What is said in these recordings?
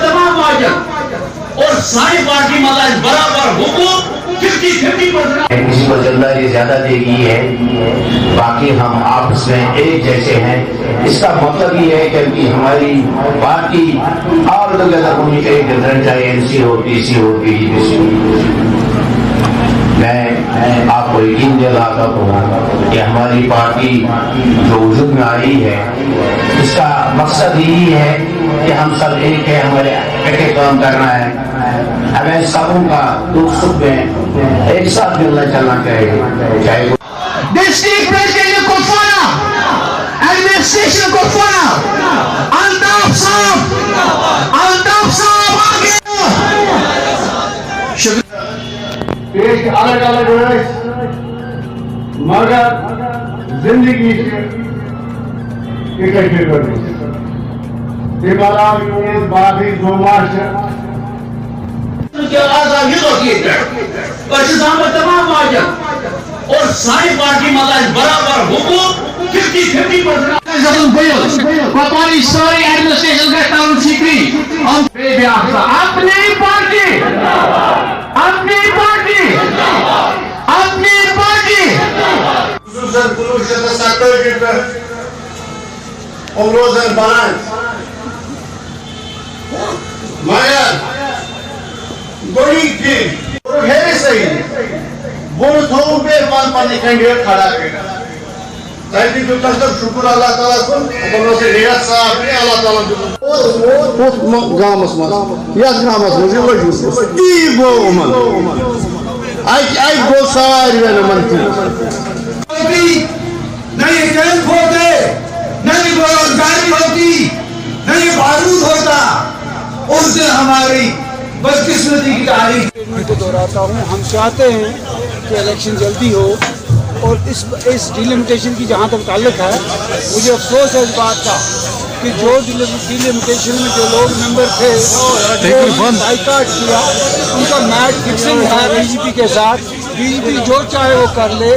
تمام اور ساری پارٹی مطلب برابر حقوق 50-50%. کسی کو ذمہ زیادہ دے گی ہے، باقی ہم آپس میں ایک جیسے ہیں. اس کا مطلب یہ ہے کہ ہماری پارٹی آل ٹوگیدر ہونی چاہیے، ڈفرنٹ چاہے این سی ہو، پی سی ہو، پی ڈی سی ہو. میں آپ کو یقین دلاتا ہوں کہ ہماری پارٹی جو وجود میں آئی ہے اس کا مقصد یہی ہے کہ ہم سب ایک ہے، ہمارے اکٹھے کام کرنا ہے، ہمیں سبوں کا دکھ سکھ میں ایک ساتھ ملنا چلنا چاہیے. District president Kupwara, administration Kupwara, Altaf صاحب آگے. پیش الگ الگ ہے مگر زندگی سے اکٹھے کرنے یہ باقی دو مارچ تمام اور ساری پارٹی مطلب برابر حقوق 50-50%. پانی ساری ایڈمنسٹریشن کا ٹاؤن سیکری اپنی پارٹی اپنی پارٹی اپنی پارٹی روزن بنان مگر گوڑی تھی ہے صحیح بول تھو پہ پانی کینڈیڈیٹ کھڑا کرنا تاکہ جو کسب شکر اللہ تعالیٰ کو بولو سے ریاض صاحب نے اللہ تعالیٰ کو گامس مز یس گامس مز یہ لجو تی گو من آئی گو ساری میں منتی نہ یہ کیمپ ہوتے، نہ یہ بےروزگاری ہوتی، نہ یہ بارود ہوتا. اس سے ہماری بدقسمتی کی تاریخ کو دہراتا ہوں. ہم چاہتے ہیں کہ الیکشن جلدی ہو اور اس ڈیلیمیٹیشن کی جہاں تک تعلق ہے مجھے افسوس ہے اس بات کا کہ جو ڈیلیمیٹیشن میں جو لوگ ممبر تھے بائیکاٹ کیا، ان کا میچ فکسنگ ہے بی جے پی کے ساتھ. بی جے پی جو چاہے وہ کر لے.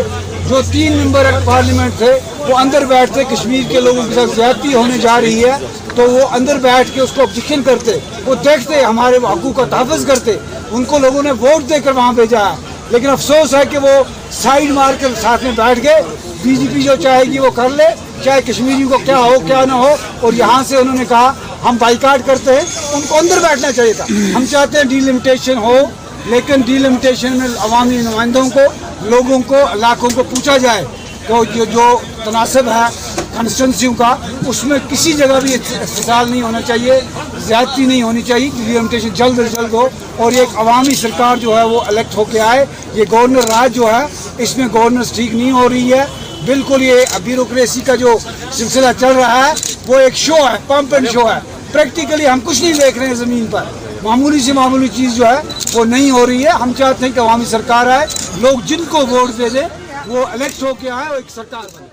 جو 3 ممبر پارلیمنٹ تھے وہ اندر بیٹھتے، کشمیر کے لوگوں کے ساتھ زیادتی ہونے جا رہی ہے تو وہ اندر بیٹھ کے اس کو آبجیکشن کرتے، وہ دیکھتے، ہمارے حقوق کا تحفظ کرتے. ان کو لوگوں نے ووٹ دے کر وہاں بھیجا ہے، لیکن افسوس ہے کہ وہ سائیڈ مار کے ساتھ میں بیٹھ گئے. بی جے پی جو چاہے گی وہ کر لے، چاہے کشمیریوں کو کیا ہو کیا نہ ہو. اور یہاں سے انہوں نے کہا ہم بائیکاٹ کرتے ہیں، ان کو اندر بیٹھنا چاہیے تھا. ہم چاہتے ہیں ڈیلیمیٹیشن ہو، لیکن ڈیلیمیٹیشن میں عوامی نمائندوں کو، لوگوں کو، علاقوں کو پوچھا جائے کہ جو تناسب ہے کنسٹیٹنسیوں کا اس میں کسی جگہ بھی استحصال نہیں ہونا چاہیے، زیادتی نہیں ہونی چاہیے. ڈیلیمیٹیشن جلد از جلد ہو اور ایک عوامی سرکار جو ہے وہ الیکٹ ہو کے آئے. یہ گورنر راج جو ہے اس میں گورننس ٹھیک نہیں ہو رہی ہے. بالکل یہ بیوروکریسی کا جو سلسلہ چل رہا ہے وہ ایک شو ہے، پمپ اینڈ شو ہے. پریکٹیکلی ہم کچھ نہیں دیکھ رہے ہیں زمین پر. معمولی سے معمولی چیز جو ہے وہ نہیں ہو رہی ہے. ہم چاہتے ہیں کہ عوامی سرکار آئے، لوگ جن کو ووٹ دے دیں وہ الیکٹ ہو کے آئے اور ایک سرکار بنے.